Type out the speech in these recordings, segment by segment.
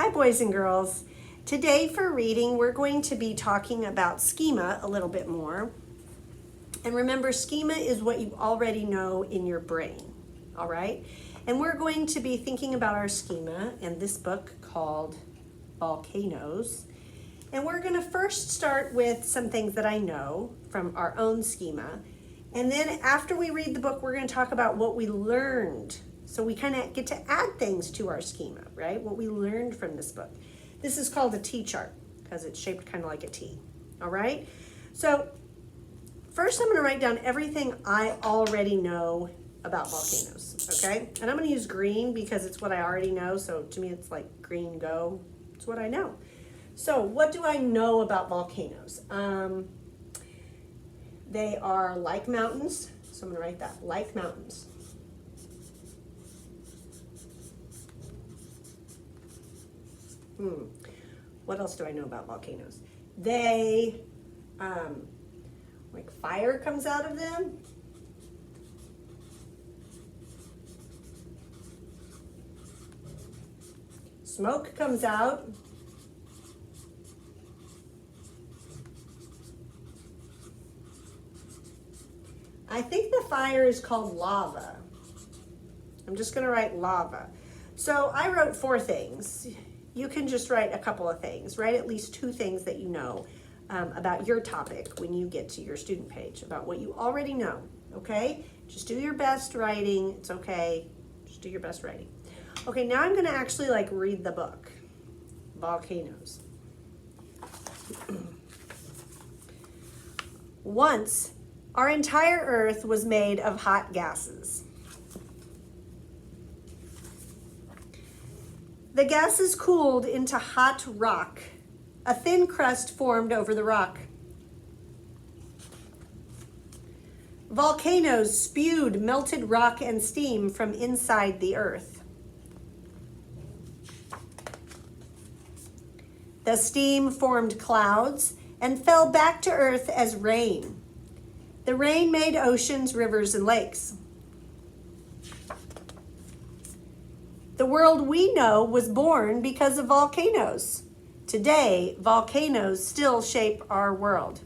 Hi, boys and girls. Today for reading, we're going to be talking about schema a little bit more. And remember, schema is what you already know in your brain, all right? And we're going to be thinking about our schema in this book called Volcanoes. And we're going to first start with some things that I know from our own schema. And then after we read the book, we're going to talk about what we learned. So we kind of get to add things to our schema, right? What we learned from this book. This is called a T-chart because it's shaped kind of like a T, all right? So first I'm going to write down everything I already know about volcanoes, okay? And I'm going to use green because it's what I already know. So to me, it's like green go. It's what I know. So what do I know about volcanoes? They are like mountains. So I'm going to write that, like mountains. What else do I know about volcanoes? They, like fire comes out of them. Smoke comes out. I think the fire is called lava. I'm just going to write lava. So I wrote 4 things. You can just write a couple of things. Write at least 2 things that you know about your topic when you get to your student page, about what you already know, okay? Just do your best writing. It's okay. Just do your best writing. Okay, now I'm going to actually read the book, Volcanoes. Once, our entire Earth was made of hot gases. The gases cooled into hot rock. A thin crust formed over the rock. Volcanoes spewed melted rock and steam from inside the earth. The steam formed clouds and fell back to earth as rain. The rain made oceans, rivers, and lakes. The world we know was born because of volcanoes. Today, volcanoes still shape our world.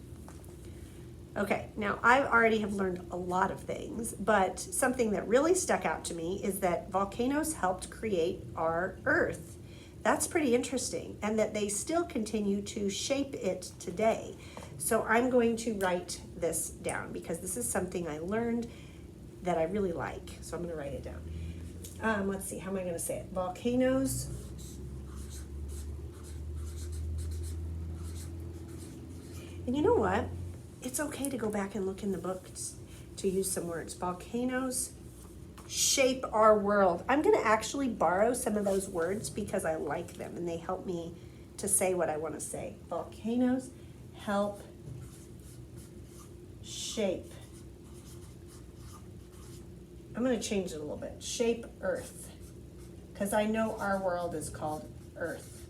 Okay, now I already have learned a lot of things, but something that really stuck out to me is that volcanoes helped create our Earth. That's pretty interesting, and that they still continue to shape it today. So I'm going to write this down because this is something I learned that I really like. So I'm going to write it down. Let's see, how am I going to say it? Volcanoes and you know what? It's okay to go back and look in the books to use some words. Volcanoes shape our world. I'm going to actually borrow some of those words because I like them and they help me to say what I want to say. Volcanoes help shape. I'm going to change it a little bit. Shape Earth. Because I know our world is called Earth.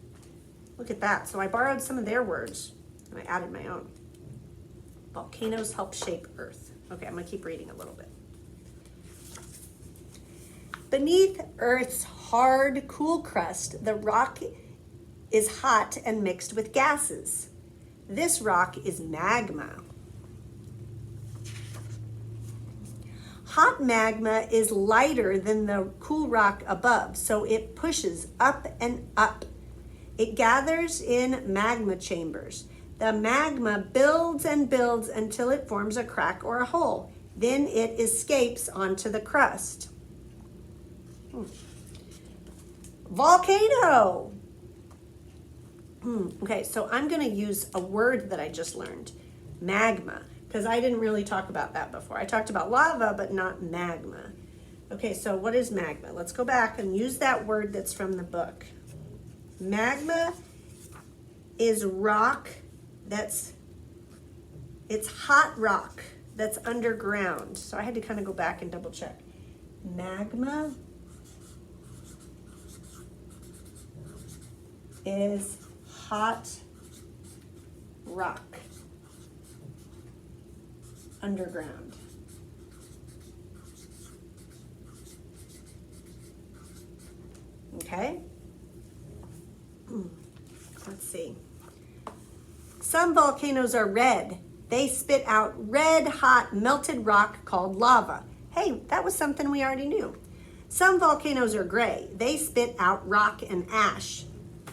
Look at that. So I borrowed some of their words and I added my own. Volcanoes help shape Earth. Okay, I'm going to keep reading a little bit. Beneath Earth's hard, cool crust, the rock is hot and mixed with gases. This rock is magma. Hot magma is lighter than the cool rock above, so it pushes up and up. It gathers in magma chambers. The magma builds and builds until it forms a crack or a hole. Then it escapes onto the crust. Volcano. Okay, so I'm going to use a word that I just learned, magma. Because I didn't really talk about that before. I talked about lava, but not magma. Okay, so what is magma? Let's go back and use that word that's from the book. Magma is rock it's hot rock that's underground. So I had to kind of go back and double check. Magma is hot rock. Underground. Okay? Let's see. Some volcanoes are red. They spit out red hot melted rock called lava. Hey, that was something we already knew. Some volcanoes are gray. They spit out rock and ash.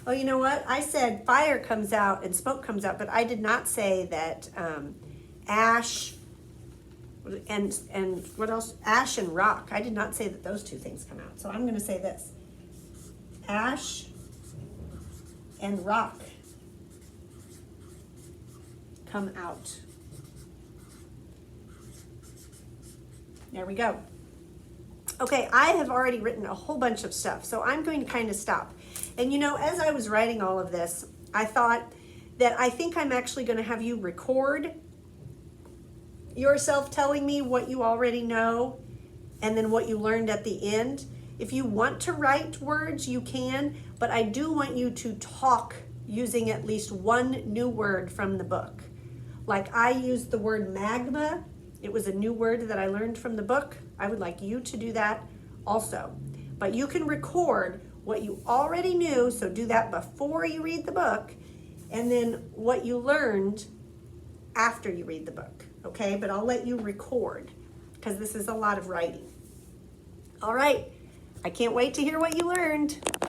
Oh, you know what? I said fire comes out and smoke comes out, but I did not say that ash and what else? Ash and rock. I did not say that those two things come out. So I'm going to say this. Ash and rock come out. There we go. Okay, I have already written a whole bunch of stuff, so I'm going to kind of stop. And you know, as I was writing all of this, I thought that I think I'm actually going to have you record yourself telling me what you already know and then what you learned at the end. If you want to write words, you can, but I do want you to talk using at least one new word from the book. Like I used the word magma. It was a new word that I learned from the book. I would like you to do that also. But you can record what you already knew, so do that before you read the book, and then what you learned after you read the book, okay? But I'll let you record because this is a lot of writing. All right, I can't wait to hear what you learned.